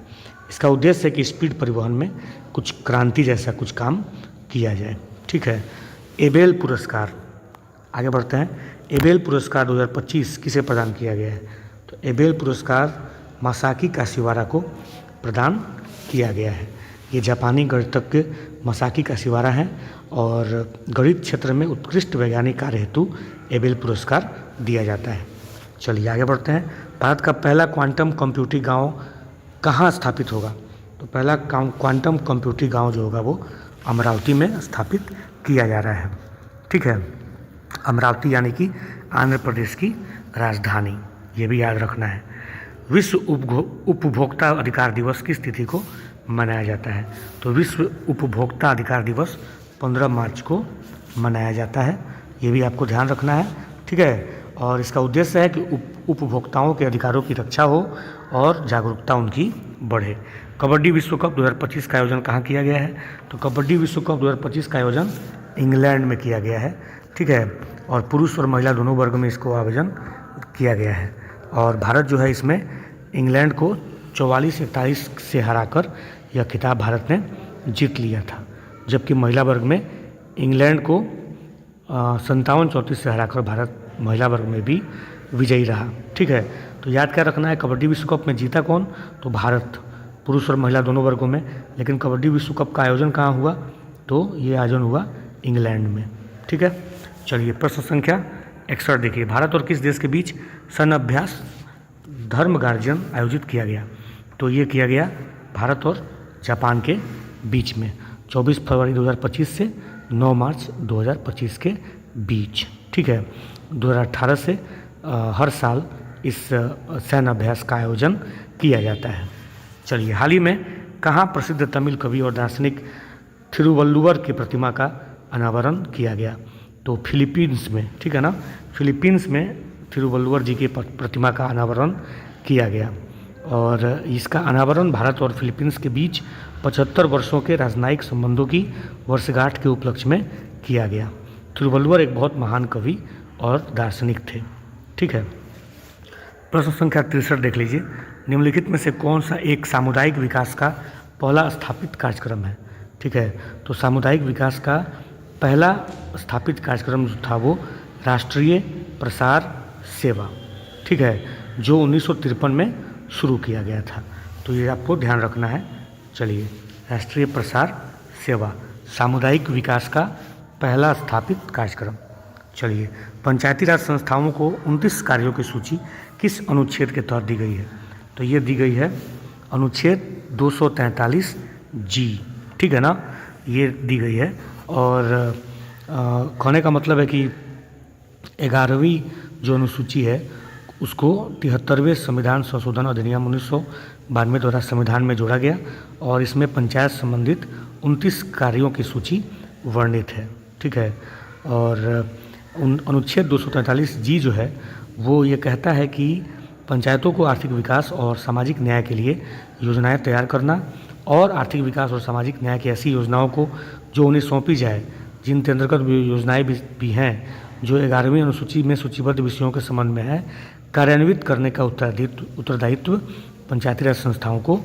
इसका उद्देश्य है कि स्पीड परिवहन में कुछ क्रांति जैसा कुछ काम किया जाए, ठीक है। एबेल पुरस्कार, आगे बढ़ते हैं। एबेल पुरस्कार 2025 किसे प्रदान किया गया है, तो एबेल पुरस्कार मासाकी काशिवारा को प्रदान किया गया है। ये जापानी गणितज्ञ मासाकी काशिवारा हैं और गणित क्षेत्र में उत्कृष्ट वैज्ञानिक कार्य हेतु एबेल पुरस्कार दिया जाता है। चलिए आगे बढ़ते हैं। भारत का पहला क्वांटम कंप्यूटिंग गांव कहाँ स्थापित होगा, तो पहला क्वांटम कंप्यूटिंग गांव जो होगा वो अमरावती में स्थापित किया जा रहा है, ठीक है। अमरावती यानी कि आंध्र प्रदेश की राजधानी, ये भी याद रखना है। विश्व उपभोक्ता अधिकार दिवस किस तिथि को मनाया जाता है, तो विश्व उपभोक्ता अधिकार दिवस 15 मार्च को मनाया जाता है, ये भी आपको ध्यान रखना है, ठीक है। और इसका उद्देश्य है कि उपभोक्ताओं के अधिकारों की रक्षा हो और जागरूकता उनकी बढ़े। कबड्डी विश्व कप 2025 का आयोजन कहाँ किया गया है, तो कबड्डी विश्व कप 2025 का आयोजन इंग्लैंड में किया गया है, ठीक है। और पुरुष और महिला दोनों वर्ग में इसको आयोजन किया गया है और भारत जो है इसमें इंग्लैंड को 44-41 से हराकर यह खिताब भारत ने जीत लिया था, जबकि महिला वर्ग में इंग्लैंड को 57-34 से हराकर भारत महिला वर्ग में भी विजयी रहा, ठीक है। तो याद क्या रखना है, कबड्डी विश्व कप में जीता कौन, तो भारत, पुरुष और महिला दोनों वर्गों में। लेकिन कबड्डी विश्व कप का आयोजन कहाँ हुआ, तो ये आयोजन हुआ इंग्लैंड में, ठीक है। चलिए प्रश्न संख्या 61 देखिए। भारत और किस देश के बीच सैन्य अभ्यास धर्म गार्जियन आयोजित किया गया, तो ये किया गया भारत और जापान के बीच में 24 फरवरी 2025 से 9 मार्च 2025 के बीच, ठीक है। 2018 से हर साल इस सैन्य अभ्यास का आयोजन किया जाता है। चलिए, हाल ही में कहाँ प्रसिद्ध तमिल कवि और दार्शनिक थिरुवल्लुवर की प्रतिमा का अनावरण किया गया, तो फिलीपींस में, ठीक है ना, फिलीपींस में थिरुवल्लुवर जी की प्रतिमा का अनावरण किया गया। और इसका अनावरण भारत और फिलीपींस के बीच 75 वर्षों के राजनयिक संबंधों की वर्षगांठ के उपलक्ष्य में किया गया। थिरुवल्लुवर एक बहुत महान कवि और दार्शनिक थे, ठीक है। प्रश्न संख्या 63 देख लीजिए। निम्नलिखित में से कौन सा एक सामुदायिक विकास का पहला स्थापित कार्यक्रम है, ठीक है। तो सामुदायिक विकास का पहला स्थापित कार्यक्रम जो था वो राष्ट्रीय प्रसार सेवा, ठीक है, जो 1953 में शुरू किया गया था, तो ये आपको ध्यान रखना है। चलिए, राष्ट्रीय प्रसार सेवा सामुदायिक विकास का पहला स्थापित कार्यक्रम। चलिए, पंचायती राज संस्थाओं को 29 कार्यों की सूची किस अनुच्छेद के तहत दी गई है, तो ये दी गई है अनुच्छेद 243 जी, ठीक है ना, ये दी गई है। और कहने का मतलब है कि 11वीं जो अनुसूची है उसको 73वें संविधान संशोधन अधिनियम 1992 द्वारा संविधान में जोड़ा गया और इसमें पंचायत संबंधित 29 कार्यों की सूची वर्णित है। ठीक है। और अनुच्छेद 243 जी जो है वो ये कहता है कि पंचायतों को आर्थिक विकास और सामाजिक न्याय के लिए योजनाएं तैयार करना और आर्थिक विकास और सामाजिक न्याय की ऐसी योजनाओं को जो उन्हें सौंपी जाए, जिनके अंतर्गत योजनाएं भी हैं जो 11वीं अनुसूची में सूचीबद्ध विषयों के संबंध में है, कार्यान्वित करने का उत्तरदायित्व पंचायती राज संस्थाओं को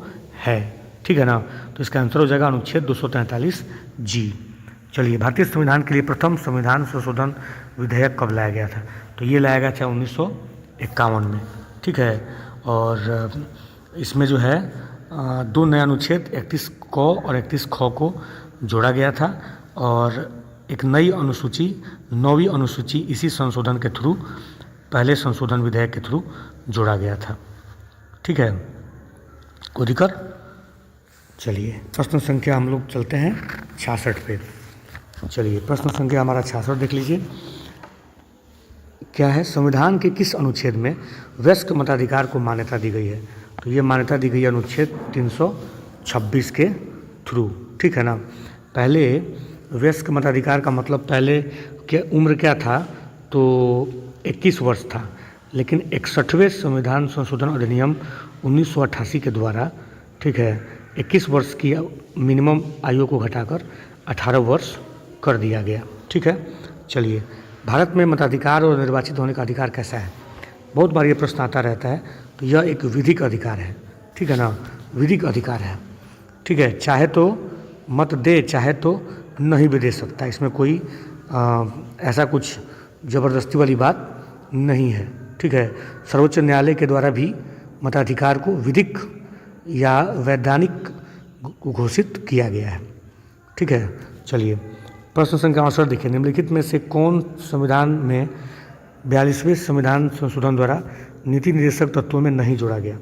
है। ठीक है ना। तो इसका आंसर हो जाएगा अनुच्छेद 243 जी। चलिए, भारतीय संविधान के लिए प्रथम संविधान संशोधन विधेयक कब लाया गया था? तो ये लाया गया था 1951 में। ठीक है। और इसमें जो है 2 नए अनुच्छेद 31 क और 31 ख को जोड़ा गया था और एक नई अनुसूची 9वीं अनुसूची इसी संशोधन के थ्रू, पहले संशोधन विधेयक के थ्रू जोड़ा गया था। ठीक है। कोई दिक्कत? चलिए, प्रश्न संख्या हम लोग चलते हैं 66 पे। चलिए, प्रश्न संख्या हमारा 66 देख लीजिए। क्या है? संविधान के किस अनुच्छेद में वयस्क मताधिकार को मान्यता दी गई है? तो ये मान्यता दी गई है अनुच्छेद 326 के थ्रू। ठीक है ना। पहले वयस्क मताधिकार का मतलब पहले क्या उम्र क्या था? तो 21 वर्ष था, लेकिन 61वें संविधान संशोधन अधिनियम 1988 के द्वारा, ठीक है, 21 वर्ष की मिनिमम आयु को घटाकर 18 वर्ष कर दिया गया। ठीक है। चलिए, भारत में मताधिकार और निर्वाचित होने का अधिकार कैसा है? बहुत बार ये प्रश्न आता रहता है। तो यह एक विधिक अधिकार है। ठीक है ना। विधिक अधिकार है। ठीक है। चाहे तो मत दे, चाहे तो नहीं भी दे सकता। इसमें कोई ऐसा कुछ ज़बरदस्ती वाली बात नहीं है। ठीक है। सर्वोच्च न्यायालय के द्वारा भी मताधिकार को विधिक या वैधानिक घोषित किया गया है। ठीक है। चलिए, प्रश्न संख्या 68 देखिए। निम्नलिखित में से कौन संविधान में 42वें संविधान संशोधन द्वारा नीति निर्देशक तत्वों में नहीं जोड़ा गया?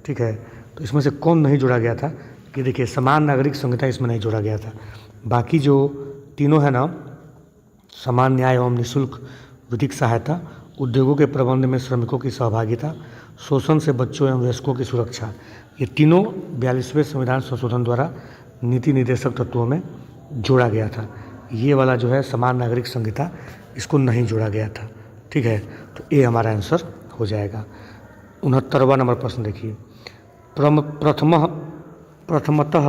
ठीक है। तो इसमें से कौन नहीं जोड़ा गया था? कि देखिए, समान नागरिक संहिता इसमें नहीं जोड़ा गया था। बाकी जो तीनों है ना, समान न्याय एवं निःशुल्क विधिक सहायता, उद्योगों के प्रबंध में श्रमिकों की सहभागिता, शोषण से बच्चों एवं वयस्कों की सुरक्षा, ये तीनों 42वें संविधान संशोधन द्वारा नीति निर्देशक तत्वों में जोड़ा गया था। ये वाला जो है समान नागरिक संहिता, इसको नहीं जोड़ा गया था। ठीक है। तो ये हमारा आंसर हो जाएगा। 69वां नंबर प्रश्न देखिए। प्रथमतः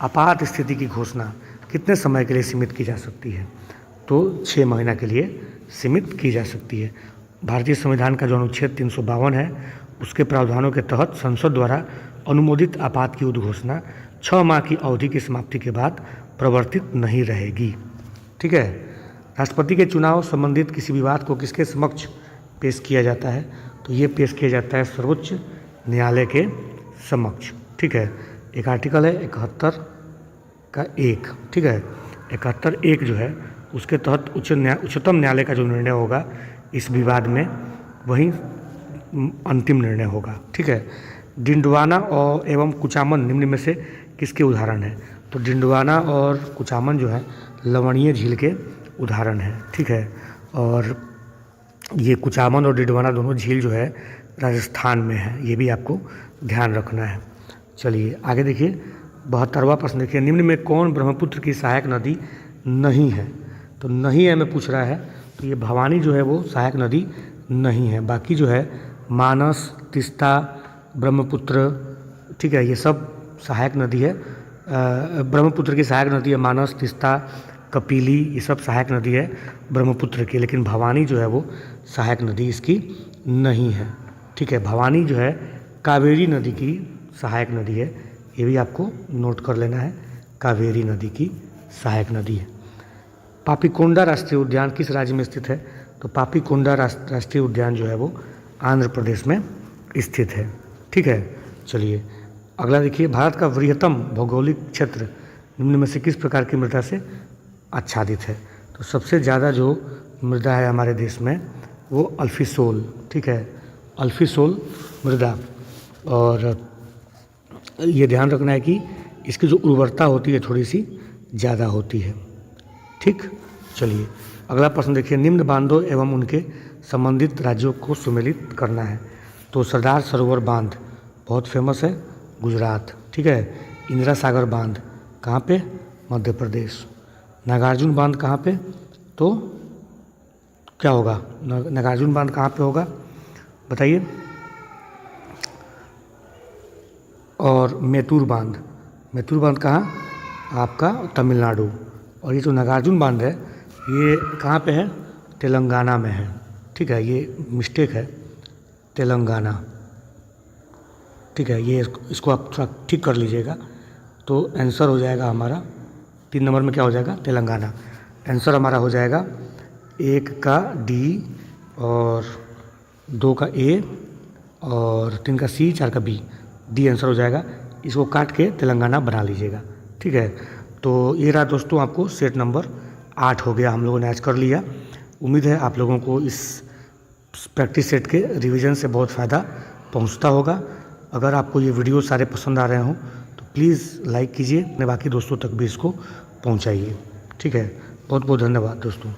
आपात स्थिति की घोषणा कितने समय के लिए सीमित की जा सकती है? तो 6 महीना के लिए सीमित की जा सकती है। भारतीय संविधान का जो अनुच्छेद 352 है, उसके प्रावधानों के तहत संसद द्वारा अनुमोदित आपात की उद्घोषणा 6 माह की अवधि की समाप्ति के बाद प्रवर्तित नहीं रहेगी। ठीक है। राष्ट्रपति के चुनाव संबंधित किसी विवाद को किसके समक्ष पेश किया जाता है? तो ये पेश किया जाता है सर्वोच्च न्यायालय के समक्ष। ठीक है। एक आर्टिकल है 71 का 1। ठीक है। 71(1) जो है उसके तहत उच्चतम न्यायालय का जो निर्णय होगा इस विवाद में, वही अंतिम निर्णय होगा। ठीक है। डिंडवाना और एवं कुचामन निम्न में से किसके उदाहरण हैं? तो डिंडवाना और कुचामन जो है लवणीय झील के उदाहरण हैं। ठीक है। और ये कुचामन और डिंडवाना दोनों झील जो है राजस्थान में है, ये भी आपको ध्यान रखना है। चलिए, आगे देखिए। 72वां प्रश्न देखिए। निम्न में कौन ब्रह्मपुत्र की सहायक नदी नहीं है? तो नहीं है में पूछ रहा है, तो ये भवानी जो है वो सहायक नदी नहीं है। बाकी जो है मानस, तीस्ता, ब्रह्मपुत्र, ठीक है, ये सब सहायक नदी है। ब्रह्मपुत्र की सहायक नदी है मानस, तीस्ता, कपिली, ये सब सहायक नदी है ब्रह्मपुत्र की। लेकिन भवानी जो है वो सहायक नदी इसकी नहीं है। ठीक है। भवानी जो है कावेरी नदी की सहायक नदी है, ये भी आपको नोट कर लेना है। कावेरी नदी की सहायक नदी है। पापीकोंडा राष्ट्रीय उद्यान किस राज्य में स्थित है? तो पापीकोंडा राष्ट्रीय उद्यान जो है वो आंध्र प्रदेश में स्थित है। ठीक है। चलिए, अगला देखिए। भारत का वृहत्तम भौगोलिक क्षेत्र निम्न में से किस प्रकार की मृदा से आच्छादित है? तो सबसे ज़्यादा जो मृदा है हमारे देश में वो अल्फीसोल। ठीक है। अल्फीसोल मृदा। और ये ध्यान रखना है कि इसकी जो उर्वरता होती है थोड़ी सी ज़्यादा होती है। ठीक। चलिए अगला प्रश्न देखिए, निम्न बांधों एवं उनके संबंधित राज्यों को सुमेलित करना है। तो सरदार सरोवर बांध बहुत फेमस है, गुजरात, ठीक है। इंदिरा सागर बांध कहाँ पे, मध्य प्रदेश। नागार्जुन बांध कहाँ पे, तो क्या होगा, नागार्जुन बांध कहाँ पे होगा बताइए। और मैतूर बांध कहाँ, आपका तमिलनाडु। और ये जो नागार्जुन बांध है ये कहाँ पे है, तेलंगाना में है, ठीक है। ये मिस्टेक है, तेलंगाना, ठीक है। ये इसको आप थोड़ा ठीक कर लीजिएगा। तो आंसर हो जाएगा हमारा 3 नंबर में क्या हो जाएगा, तेलंगाना। आंसर हमारा हो जाएगा 1 का डी और 2 का ए और 3 का सी, 4 का बी, डी आंसर हो जाएगा। इसको काट के तेलंगाना बना लीजिएगा, ठीक है। तो ये रहा दोस्तों, आपको सेट नंबर 8 हो गया, हम लोगों ने आज कर लिया। उम्मीद है आप लोगों को इस प्रैक्टिस सेट के रिवीजन से बहुत फ़ायदा पहुंचता होगा। अगर आपको ये वीडियो सारे पसंद आ रहे हों तो प्लीज़ लाइक कीजिए, अपने बाकी दोस्तों तक भी इसको पहुंचाइए, ठीक है। बहुत बहुत धन्यवाद दोस्तों।